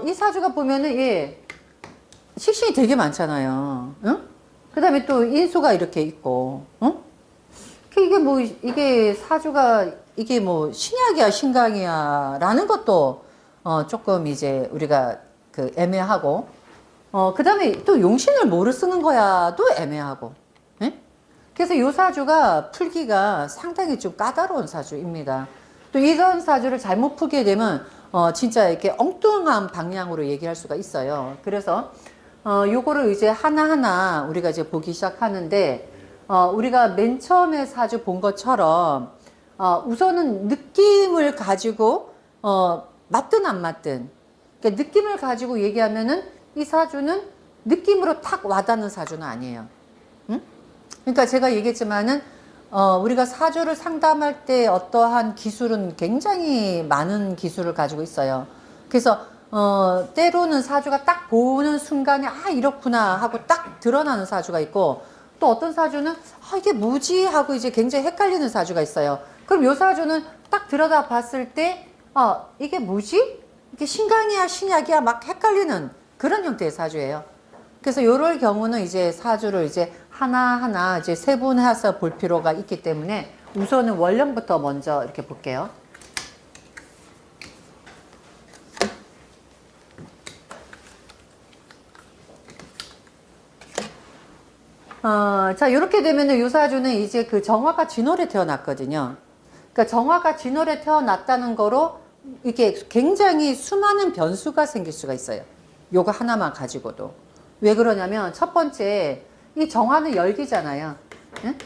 이 사주가 보면은, 예, 식신이 되게 많잖아요. 응? 그 다음에 또 인수가 이렇게 있고, 응? 이게 뭐, 이게 사주가, 이게 뭐, 신약이야, 신강이야, 라는 것도, 조금 이제 우리가 그 애매하고, 그 다음에 또 용신을 뭐를 쓰는 거야도 애매하고, 예? 그래서 이 사주가 풀기가 상당히 좀 까다로운 사주입니다. 또 이런 사주를 잘못 풀게 되면, 진짜 이렇게 엉뚱한 방향으로 얘기할 수가 있어요. 그래서, 요거를 이제 하나하나 우리가 이제 보기 시작하는데, 우리가 맨 처음에 사주 본 것처럼, 우선은 느낌을 가지고, 맞든 안 맞든, 그러니까 느낌을 가지고 얘기하면은 이 사주는 느낌으로 탁 와닿는 사주는 아니에요. 응? 그러니까 제가 얘기했지만은, 우리가 사주를 상담할 때 어떠한 기술은 굉장히 많은 기술을 가지고 있어요. 그래서, 때로는 사주가 딱 보는 순간에, 아, 이렇구나 하고 딱 드러나는 사주가 있고, 또 어떤 사주는, 아, 이게 뭐지? 하고 이제 굉장히 헷갈리는 사주가 있어요. 그럼 요 사주는 딱 들여다 봤을 때, 이게 뭐지? 이게 신강이야, 신약이야, 막 헷갈리는 그런 형태의 사주예요. 그래서 이럴 경우는 이제 사주를 이제 하나하나 이제 세분해서 볼 필요가 있기 때문에 우선은 원령부터 먼저 이렇게 볼게요. 자, 이렇게 되면은 요 사주는 이제 그 정화가 진월에 태어났거든요. 그러니까 정화가 진월에 태어났다는 거로 이게 굉장히 수많은 변수가 생길 수가 있어요. 요거 하나만 가지고도. 왜 그러냐면 첫 번째, 이 정화는 열기잖아요. 응?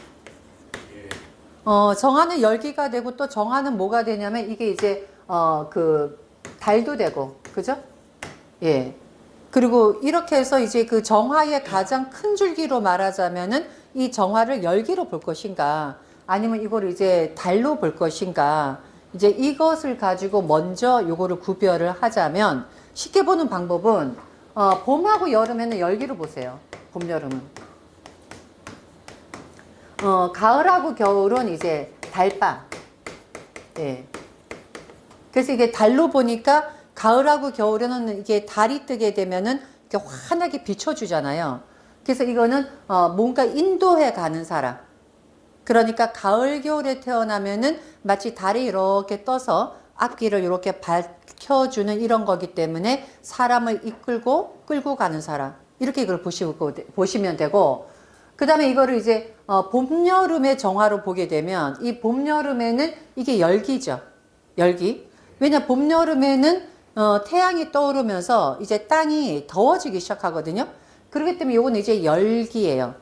정화는 열기가 되고 또 정화는 뭐가 되냐면 이게 이제 그 달도 되고 그죠? 예. 그리고 이렇게 해서 이제 그 정화의 가장 큰 줄기로 말하자면은 이 정화를 열기로 볼 것인가 아니면 이거를 이제 달로 볼 것인가 이제 이것을 가지고 먼저 요거를 구별을 하자면 쉽게 보는 방법은 봄하고 여름에는 열기로 보세요. 봄, 여름은. 가을하고 겨울은 이제 달방. 예. 그래서 이게 달로 보니까 가을하고 겨울에는 이게 달이 뜨게 되면은 이렇게 환하게 비춰주잖아요. 그래서 이거는 뭔가 인도해 가는 사람. 그러니까 가을, 겨울에 태어나면은 마치 달이 이렇게 떠서 앞길을 이렇게 밝혀주는 이런 거기 때문에 사람을 이끌고 끌고 가는 사람. 이렇게 이걸 보시면 되고, 그 다음에 이거를 이제 봄, 여름의 정화로 보게 되면 이 봄, 여름에는 이게 열기죠. 열기. 왜냐, 봄, 여름에는 태양이 떠오르면서 이제 땅이 더워지기 시작하거든요. 그렇기 때문에 이건 이제 열기예요.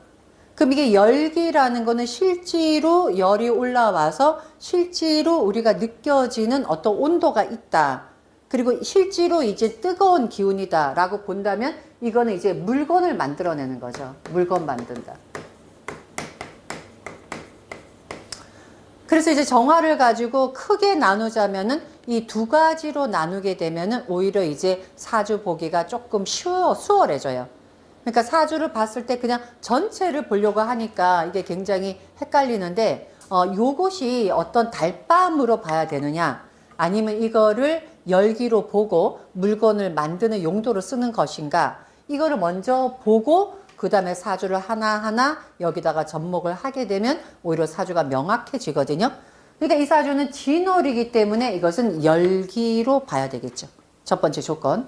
그럼 이게 열기라는 거는 실제로 열이 올라와서 실제로 우리가 느껴지는 어떤 온도가 있다. 그리고 실제로 이제 뜨거운 기운이다 라고 본다면 이거는 이제 물건을 만들어내는 거죠. 물건 만든다. 그래서 이제 정화를 가지고 크게 나누자면은 이 두 가지로 나누게 되면은 오히려 이제 사주 보기가 조금 수월해져요. 그러니까 사주를 봤을 때 그냥 전체를 보려고 하니까 이게 굉장히 헷갈리는데, 요것이 어떤 달밤으로 봐야 되느냐, 아니면 이거를 열기로 보고 물건을 만드는 용도로 쓰는 것인가, 이거를 먼저 보고 그 다음에 사주를 하나하나 여기다가 접목을 하게 되면 오히려 사주가 명확해지거든요. 그러니까 이 사주는 진월이기 때문에 이것은 열기로 봐야 되겠죠. 첫 번째 조건.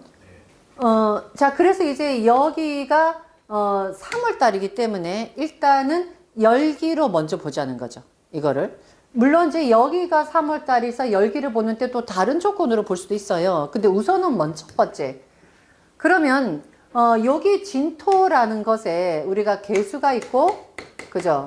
자, 그래서 이제 여기가 3월달이기 때문에 일단은 열기로 먼저 보자는 거죠. 이거를. 물론 이제 여기가 3월달에서 열기를 보는데 또 다른 조건으로 볼 수도 있어요. 근데 우선은 먼저 첫 번째. 그러면 여기 진토라는 것에 우리가 개수가 있고, 그죠?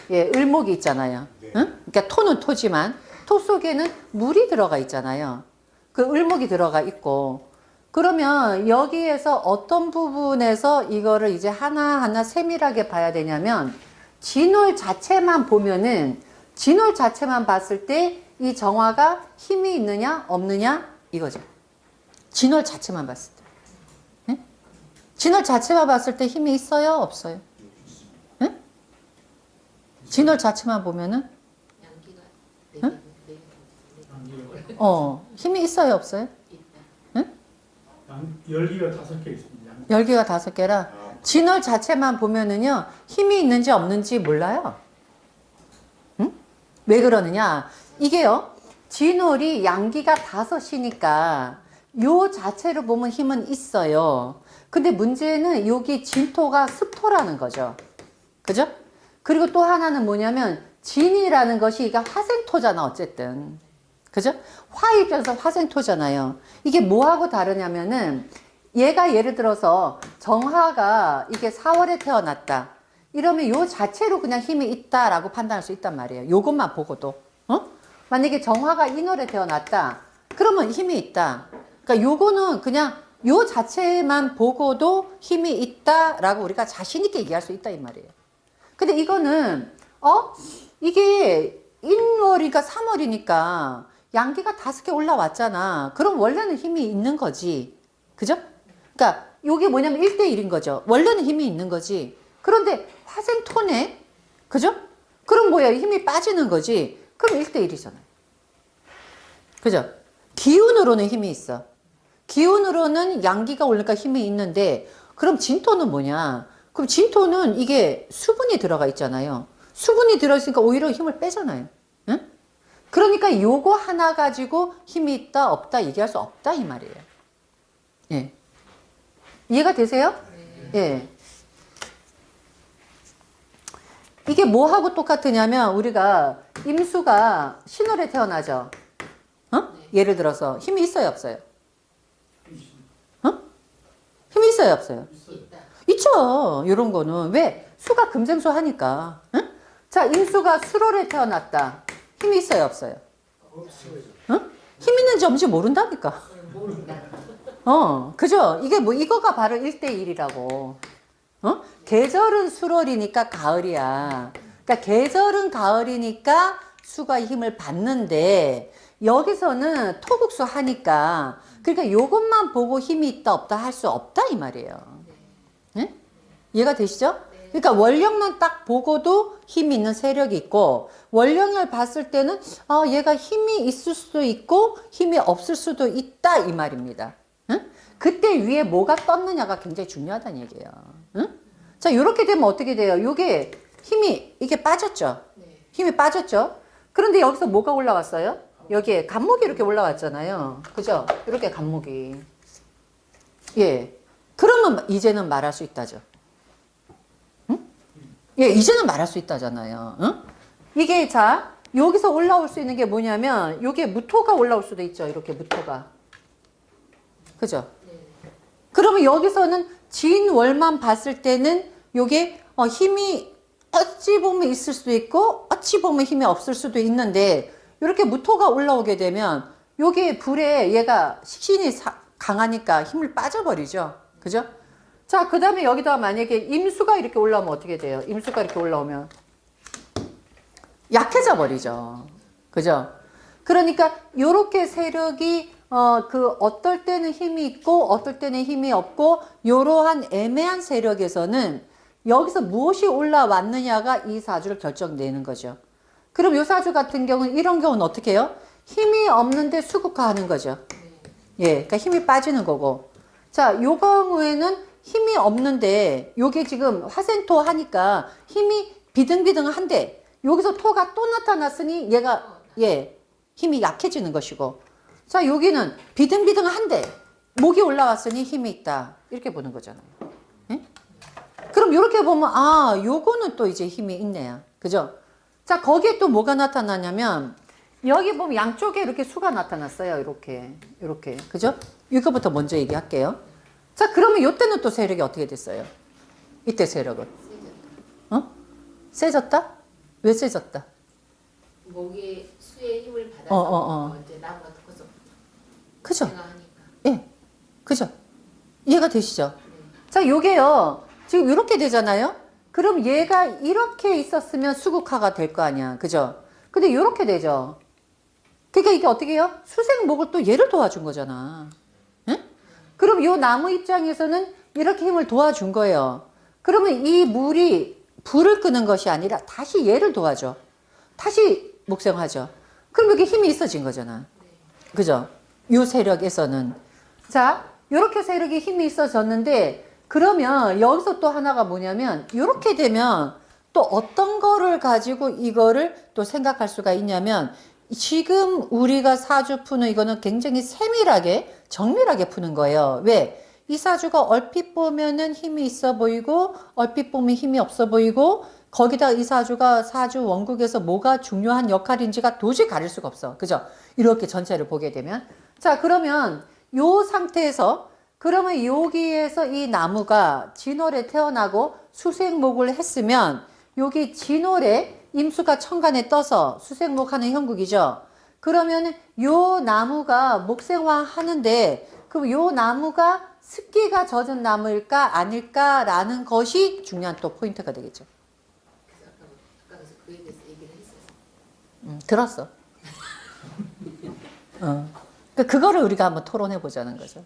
예, 을목이 있잖아요. 응? 그러니까 토는 토지만 토 속에는 물이 들어가 있잖아요. 그 을목이 들어가 있고. 그러면 여기에서 어떤 부분에서 이거를 이제 하나하나 세밀하게 봐야 되냐면 진월 자체만 보면은 진월 자체만 봤을 때 이 정화가 힘이 있느냐 없느냐 이거죠. 진월 자체만 봤을 때. 응? 진월 자체만 봤을 때 힘이 있어요 없어요? 응? 진월 자체만 보면은 응? 힘이 있어요 없어요? 응? 열기가 5개 있습니다. 열기가 5개라. 진월 자체만 보면은요, 힘이 있는지 없는지 몰라요. 응? 왜 그러느냐? 이게요, 진월이 양기가 5이니까 요 자체로 보면 힘은 있어요. 근데 문제는 여기 진토가 습토라는 거죠. 그죠? 그리고 또 하나는 뭐냐면 진이라는 것이 이게 화생토잖아, 어쨌든. 그죠? 화 입장에서 화생토잖아요. 이게 뭐하고 다르냐면은 얘가 예를 들어서 정화가 이게 4월에 태어났다. 이러면 요 자체로 그냥 힘이 있다라고 판단할 수 있단 말이에요. 요것만 보고도. 어? 만약에 정화가 인월에 태어났다. 그러면 힘이 있다. 그러니까 요거는 그냥 요 자체만 보고도 힘이 있다라고 우리가 자신 있게 얘기할 수 있다 이 말이에요. 근데 이거는 이게 인월이니까 3월이니까 양기가 5개 올라왔잖아. 그럼 원래는 힘이 있는 거지. 그죠? 그러니까 이게 뭐냐면 1대1인 거죠. 원래는 힘이 있는 거지. 그런데 화생토네. 그죠? 그럼 뭐야? 힘이 빠지는 거지. 그럼 1대1이잖아요. 그죠? 기운으로는 힘이 있어. 기운으로는 양기가 오르니까 힘이 있는데 그럼 진토는 뭐냐? 그럼 진토는 이게 수분이 들어가 있잖아요. 수분이 들어있으니까 오히려 힘을 빼잖아요. 응? 그러니까 요거 하나 가지고 힘이 있다 없다 얘기할 수 없다 이 말이에요. 예. 이해가 되세요? 예. 이게 뭐하고 똑같으냐면 우리가 임수가 신월에 태어나죠. 예를 들어서 힘이 있어요 없어요? 힘이 있어요 없어요? 있죠. 이런 거는 왜? 수가 금생수 하니까. 응? 자, 임수가 수월에 태어났다. 힘이 있어요 없어요? 응? 힘 있는지 없는지 모른다니까. 그죠? 이게 뭐 이거가 바로 1대1이라고. 계절은 수월이니까 가을이야. 그러니까 계절은 가을이니까 수가 힘을 받는데 여기서는 토국수 하니까 그러니까 요것만 보고 힘이 있다 없다 할 수 없다 이 말이에요. 네? 이해가 되시죠? 그러니까 원령만 딱 보고도 힘이 있는 세력이 있고 원령을 봤을 때는 얘가 힘이 있을 수도 있고 힘이 없을 수도 있다 이 말입니다. 응? 그때 위에 뭐가 떴느냐가 굉장히 중요하다는 얘기예요. 응? 자, 이렇게 되면 어떻게 돼요? 요게 힘이 이게 빠졌죠. 힘이 빠졌죠. 그런데 여기서 뭐가 올라왔어요? 여기에 간목이 이렇게 올라왔잖아요. 그죠? 이렇게 간목이. 예. 그러면 이제는 말할 수 있다죠. 응? 예, 이제는 말할 수 있다잖아요. 응? 이게 자, 여기서 올라올 수 있는 게 뭐냐면 요게 무토가 올라올 수도 있죠. 이렇게 무토가. 그죠? 그러면 여기서는 진월만 봤을 때는 요게 힘이 어찌 보면 있을 수도 있고 어찌 보면 힘이 없을 수도 있는데 이렇게 무토가 올라오게 되면 요게 불에 얘가 식신이 강하니까 힘을 빠져버리죠. 그죠? 자, 그 다음에 여기다가 만약에 임수가 이렇게 올라오면 어떻게 돼요? 임수가 이렇게 올라오면 약해져 버리죠. 그죠? 그러니까 요렇게 세력이 어떨 때는 힘이 있고 어떨 때는 힘이 없고 요러한 애매한 세력에서는 여기서 무엇이 올라왔느냐가 이 사주를 결정내는 거죠. 그럼 요 사주 같은 경우는 이런 경우는 어떻게 해요? 힘이 없는데 수국화하는 거죠. 예, 그러니까 힘이 빠지는 거고. 자, 요 경우에는 힘이 없는데 요게 지금 화생토 하니까 힘이 비등비등한데 여기서 토가 또 나타났으니 얘가 힘이 약해지는 것이고. 자, 여기는 비등비등한데 목이 올라왔으니 힘이 있다. 이렇게 보는 거잖아요. 예? 그럼 이렇게 보면 요거는 또 이제 힘이 있네요. 그죠? 자, 거기에 또 뭐가 나타나냐면 여기 보면 양쪽에 이렇게 수가 나타났어요. 이렇게. 그죠? 이거부터 먼저 얘기할게요. 자, 그러면 이때는 또 세력이 어떻게 됐어요? 이때 세력은? 세졌다? 왜 세졌다? 목이 수의 힘을 받아서 이제 나무가 더 커서 그죠? 하니까. 예. 그죠? 이해가 되시죠? 자, 요게요. 지금 이렇게 되잖아요? 그럼 얘가 이렇게 있었으면 수국화가 될 거 아니야. 그죠? 근데 이렇게 되죠. 그러니까 이게 어떻게 해요? 수생목을 또 얘를 도와준 거잖아. 예? 그럼 요 나무 입장에서는 이렇게 힘을 도와준 거예요. 그러면 이 물이 불을 끄는 것이 아니라 다시 얘를 도와줘. 다시 목생하죠. 그럼 여기 힘이 있어진 거잖아. 그죠? 요 세력에서는. 자, 이렇게 해서 이렇게 힘이 있어졌는데, 그러면 여기서 또 하나가 뭐냐면, 이렇게 되면 또 어떤 거를 가지고 이거를 또 생각할 수가 있냐면, 지금 우리가 사주 푸는 이거는 굉장히 세밀하게, 정밀하게 푸는 거예요. 왜? 이 사주가 얼핏 보면은 힘이 있어 보이고, 얼핏 보면 힘이 없어 보이고, 거기다 이 사주가 사주 원국에서 뭐가 중요한 역할인지가 도저히 가릴 수가 없어. 그죠? 이렇게 전체를 보게 되면. 자, 그러면 요 상태에서, 그러면 여기에서 이 나무가 진월에 태어나고 수생목을 했으면, 여기 진월에 임수가 천간에 떠서 수생목하는 형국이죠. 그러면 요 나무가 목생화 하는데, 그럼 요 나무가 습기가 젖은 나무일까 아닐까라는 것이 중요한 또 포인트가 되겠죠. 그래서 아까 그에 대해서 얘기를 했었어. 들었어. 그거를 우리가 한번 토론해 보자는 거죠.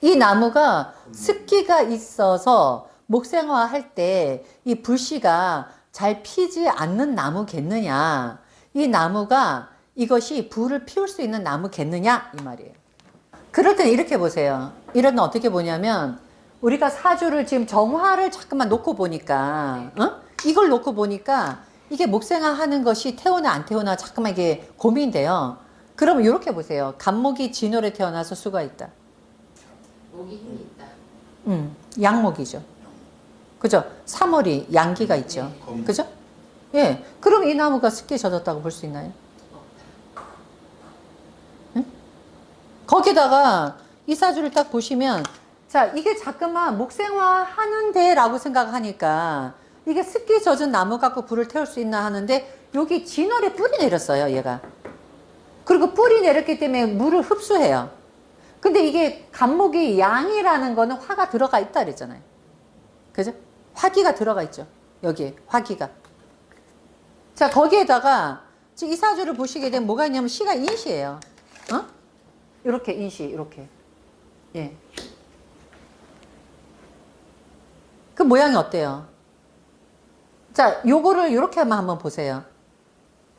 이 나무가 습기가 있어서 목생화 할 때 이 불씨가 잘 피지 않는 나무겠느냐, 이 나무가 이것이 불을 피울 수 있는 나무겠느냐 이 말이에요. 그럴 때는 이렇게 보세요. 이럴 때는 어떻게 보냐면, 우리가 사주를 지금 정화를 잠깐만 놓고 보니까, 이걸 놓고 보니까 이게 목생화 하는 것이 태우나 안 태우나 잠깐만 이게 고민돼요. 그러면 이렇게 보세요. 간목이 진월에 태어나서 수가 있다. 목이 힘이 있다. 양목이죠. 그죠? 3월이 양기가 있죠. 그죠? 예. 그럼 이 나무가 습기에 젖었다고 볼 수 있나요? 응? 거기다가 이 사주를 딱 보시면, 자, 이게 자꾸만 목생화 하는데 라고 생각하니까, 이게 습기 젖은 나무 갖고 불을 태울 수 있나 하는데, 여기 진월에 뿌리 내렸어요, 얘가. 그리고 뿌리 내렸기 때문에 물을 흡수해요. 근데 이게 간목이 양이라는 거는 화가 들어가 있다 그랬잖아요. 그죠? 화기가 들어가 있죠. 여기에 화기가. 자, 거기에다가 지금 이 사주를 보시게 되면 뭐가 있냐면 시가 인시예요. 이렇게 인시, 이렇게. 예. 그 모양이 어때요? 자, 요거를 이렇게 한번 보세요.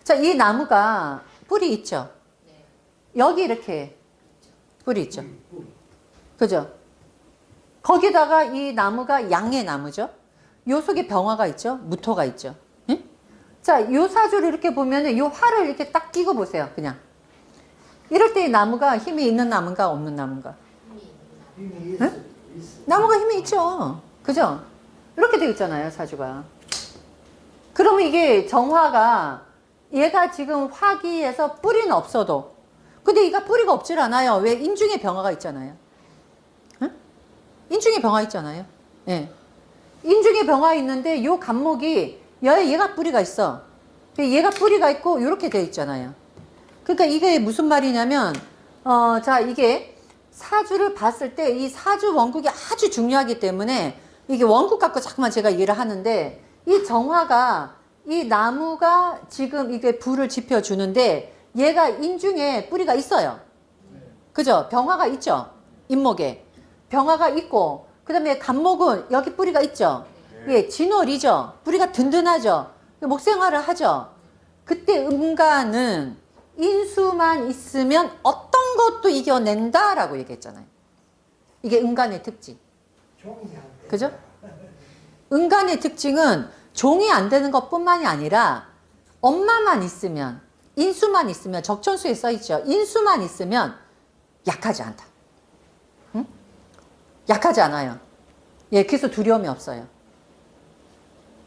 자, 이 나무가 뿌리 있죠? 네. 여기 이렇게 뿌리 있죠? 그죠? 거기다가 이 나무가 양의 나무죠? 요 속에 병화가 있죠? 무토가 있죠? 응? 자, 요 사주를 이렇게 보면은 요 화를 이렇게 딱 끼고 보세요. 그냥. 이럴 때 이 나무가 힘이 있는 나무인가 없는 나무인가? 힘이 응? 나무가 힘이 있죠. 그죠? 이렇게 되어 있잖아요, 사주가. 그러면 이게 정화가, 얘가 지금 화기에서 뿌리는 없어도, 근데 얘가 뿌리가 없질 않아요. 왜? 인중에 병화가 있잖아요. 응? 인중에 병화 있잖아요. 예. 인중에 병화 있는데 요 간목이, 얘가 뿌리가 있어. 얘가 뿌리가 있고 이렇게 되어 있잖아요. 그러니까 이게 무슨 말이냐면, 자, 이게 사주를 봤을 때 이 사주 원국이 아주 중요하기 때문에, 이게 원국 갖고 자꾸만 제가 이해를 하는데, 이 정화가, 이 나무가 지금 이게 불을 지펴주는데, 얘가 인중에 뿌리가 있어요. 그죠? 병화가 있죠? 인목에. 병화가 있고, 그 다음에 간목은 여기 뿌리가 있죠? 예, 진월이죠? 뿌리가 든든하죠? 목생화를 하죠? 그때 음간은 인수만 있으면 어떤 것도 이겨낸다라고 얘기했잖아요. 이게 음간의 특징. 그죠? 음간의 특징은 종이 안 되는 것뿐만이 아니라 엄마만 있으면, 인수만 있으면, 적천수에 써있죠. 인수만 있으면 약하지 않다. 응? 약하지 않아요. 예, 그래서 두려움이 없어요.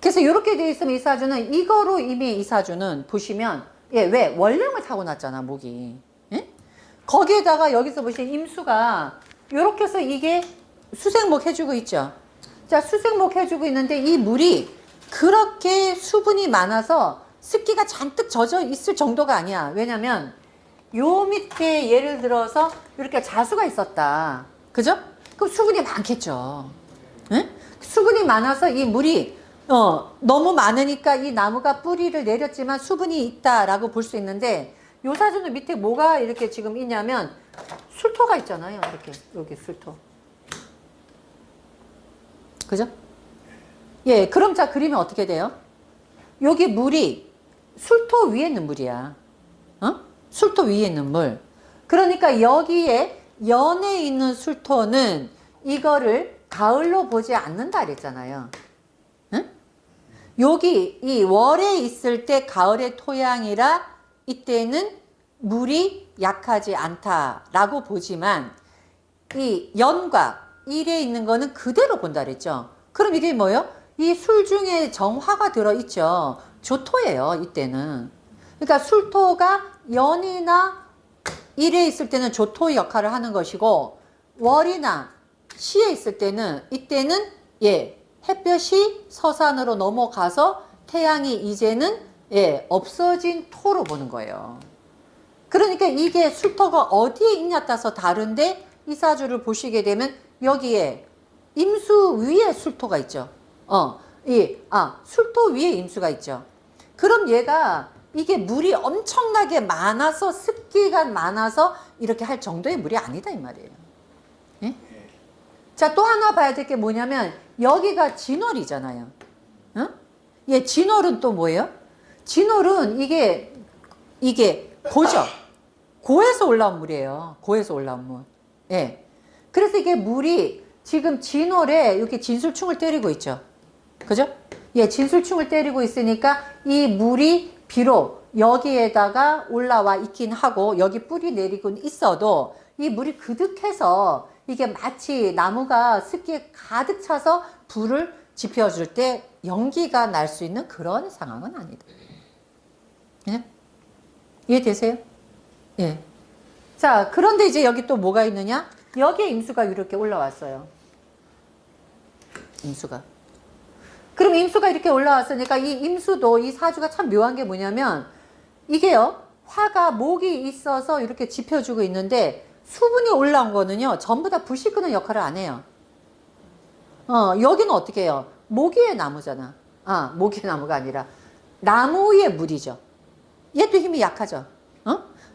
그래서 이렇게 되어 있으면 이 사주는, 이거로 이미 이 사주는 보시면, 예, 왜? 원령을 타고났잖아, 목이. 예? 거기에다가 여기서 보시면 임수가 이렇게 해서 이게 수생목 해주고 있죠. 자, 수생목 해주고 있는데 이 물이 그렇게 수분이 많아서 습기가 잔뜩 젖어 있을 정도가 아니야. 왜냐면 요 밑에 예를 들어서 이렇게 자수가 있었다. 그죠? 그럼 수분이 많겠죠. 응? 수분이 많아서 이 물이 너무 많으니까 이 나무가 뿌리를 내렸지만 수분이 있다라고 볼 수 있는데, 요 사주는 밑에 뭐가 이렇게 지금 있냐면 술토가 있잖아요. 이렇게 여기 술토. 그죠? 예, 그럼 자 그리면 어떻게 돼요? 여기 물이 술토 위에 있는 물이야. 술토 위에 있는 물. 그러니까 여기에 연에 있는 술토는 이거를 가을로 보지 않는다 그랬잖아요. 응? 여기 이 월에 있을 때 가을의 토양이라 이때는 물이 약하지 않다라고 보지만 이 연과 일에 있는 거는 그대로 본다 그랬죠. 그럼 이게 뭐예요? 이 술 중에 정화가 들어있죠. 조토예요, 이때는. 그러니까 술토가 연이나 일에 있을 때는 조토 역할을 하는 것이고, 월이나 시에 있을 때는, 이때는, 예, 햇볕이 서산으로 넘어가서 태양이 이제는, 예, 없어진 토로 보는 거예요. 그러니까 이게 술토가 어디에 있냐 따라서 다른데, 이 사주를 보시게 되면, 여기에 임수 위에 술토가 있죠. 술토 위에 임수가 있죠. 그럼 얘가 이게 물이 엄청나게 많아서 습기가 많아서 이렇게 할 정도의 물이 아니다 이 말이에요. 예? 자, 또 하나 봐야 될 게 뭐냐면 여기가 진월이잖아요. 어? 예, 진월은 또 뭐예요? 진월은 이게 고죠. 고에서 올라온 물이에요. 고에서 올라온 물. 예. 그래서 이게 물이 지금 진월에 이렇게 진술충을 때리고 있죠. 그죠? 예, 진술충을 때리고 있으니까 이 물이 비록 여기에다가 올라와 있긴 하고 여기 뿌리 내리고 있어도 이 물이 그득해서 이게 마치 나무가 습기에 가득 차서 불을 지펴줄 때 연기가 날 수 있는 그런 상황은 아니다. 예? 이해되세요? 예. 자, 그런데 이제 여기 또 뭐가 있느냐? 여기에 임수가 이렇게 올라왔어요. 임수가. 그럼 임수가 이렇게 올라왔으니까 이 임수도 이 사주가 참 묘한 게 뭐냐면 이게요. 화가 목이 있어서 이렇게 짚혀주고 있는데 수분이 올라온 거는요. 전부 다 불씨 끄는 역할을 안 해요. 여기는 어떻게 해요? 모기의 나무잖아. 모기의 나무가 아니라 나무 위에 물이죠. 얘도 힘이 약하죠.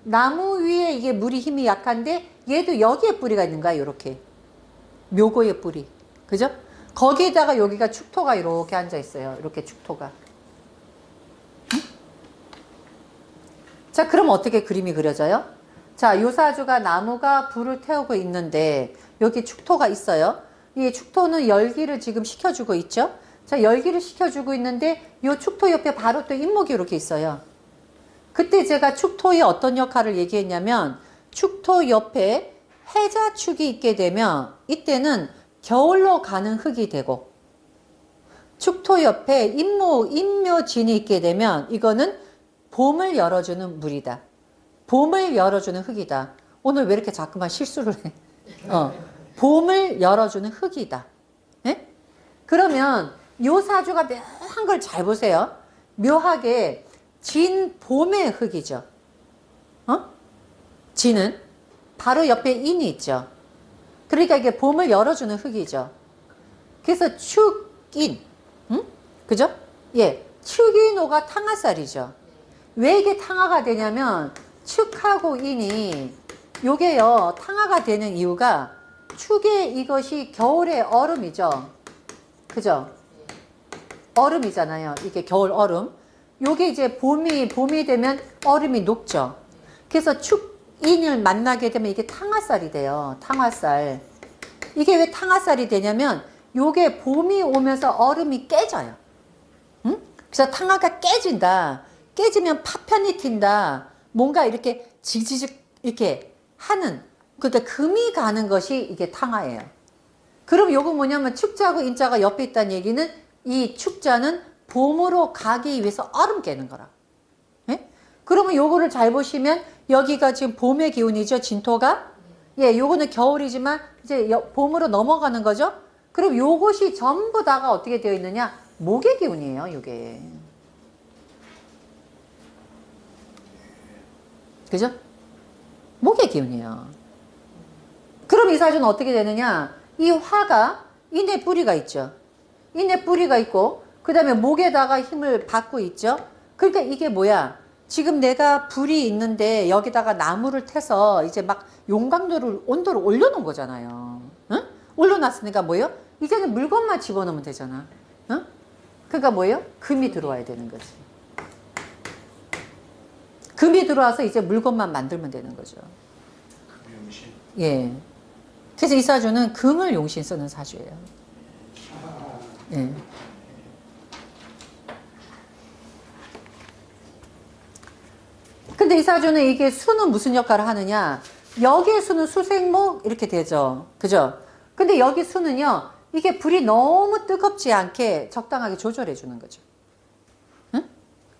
나무 위에 이게 물이 힘이 약한데 얘도 여기에 뿌리가 있는 거야. 이렇게 묘고의 뿌리. 그죠? 거기에다가 여기가 축토가 이렇게 앉아 있어요. 이렇게 축토가. 응? 자, 그럼 어떻게 그림이 그려져요? 자, 요 사주가 나무가 불을 태우고 있는데 여기 축토가 있어요. 이 축토는 열기를 지금 식혀주고 있죠. 자, 열기를 식혀주고 있는데 요 축토 옆에 바로 또 인목이 이렇게 있어요. 그때 제가 축토의 어떤 역할을 얘기했냐면 축토 옆에 해자축이 있게 되면 이때는 겨울로 가는 흙이 되고 축토 옆에 인묘진이 있게 되면 이거는 봄을 열어주는 물이다. 봄을 열어주는 흙이다. 오늘 왜 이렇게 자꾸만 실수를 해? 봄을 열어주는 흙이다. 예? 그러면 요 사주가 묘한 걸 잘 보세요. 묘하게 진 봄의 흙이죠. 진은 바로 옆에 인이 있죠. 그러니까 이게 봄을 열어주는 흙이죠. 그래서 축인, 그죠? 예, 축인호가 탕화살이죠. 왜 이게 탕화가 되냐면 축하고 인이 요게요 탕화가 되는 이유가 축의 이것이 겨울의 얼음이죠. 그죠? 얼음이잖아요. 이게 겨울 얼음. 요게 이제 봄이 되면 얼음이 녹죠. 그래서 축인을 만나게 되면 이게 탕화살이 돼요. 탕화살. 이게 왜 탕화살이 되냐면 요게 봄이 오면서 얼음이 깨져요. 응? 그래서 탕화가 깨진다. 깨지면 파편이 튄다. 뭔가 이렇게 지지직 이렇게 하는, 그러니까 금이 가는 것이 이게 탕화예요. 그럼 요거 뭐냐면 축자하고 인자가 옆에 있다는 얘기는 이 축자는 봄으로 가기 위해서 얼음 깨는 거라. 예? 그러면 요거를 잘 보시면 여기가 지금 봄의 기운이죠. 진토가. 예, 요거는 겨울이지만 이제 봄으로 넘어가는 거죠. 그럼 요것이 전부 다가 어떻게 되어 있느냐? 목의 기운이에요, 요게. 그죠? 목의 기운이에요. 그럼 이 사주는 어떻게 되느냐? 이 화가 인의 뿌리가 있죠. 인의 뿌리가 있고 그 다음에 목에다가 힘을 받고 있죠. 그러니까 이게 뭐야? 지금 내가 불이 있는데 여기다가 나무를 태서 이제 막 온도를 올려놓은 거잖아요. 응? 올려놨으니까 뭐예요? 이제는 물건만 집어넣으면 되잖아. 응? 그러니까 뭐예요? 금이 들어와야 되는 거지. 금이 들어와서 이제 물건만 만들면 되는 거죠. 금이 음신. 예. 그래서 이 사주는 금을 용신 쓰는 사주예요. 예. 근데 이 사주는 이게 수는 무슨 역할을 하느냐? 여기의 수는 수생목 이렇게 되죠. 그죠? 근데 여기 수는요. 이게 불이 너무 뜨겁지 않게 적당하게 조절해 주는 거죠. 응?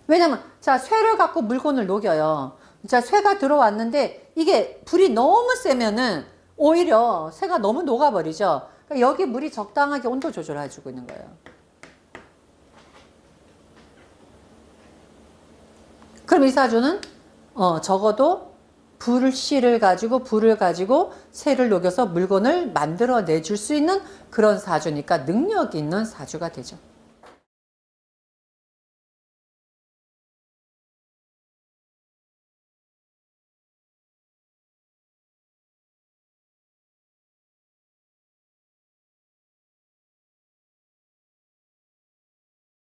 왜냐면 자, 쇠를 갖고 물건을 녹여요. 자, 쇠가 들어왔는데 이게 불이 너무 세면은 오히려 쇠가 너무 녹아버리죠. 그러니까 여기 물이 적당하게 온도 조절해 주고 있는 거예요. 그럼 이 사주는 적어도 불씨를 가지고 불을 가지고 쇠를 녹여서 물건을 만들어내 줄 수 있는 그런 사주니까 능력 있는 사주가 되죠.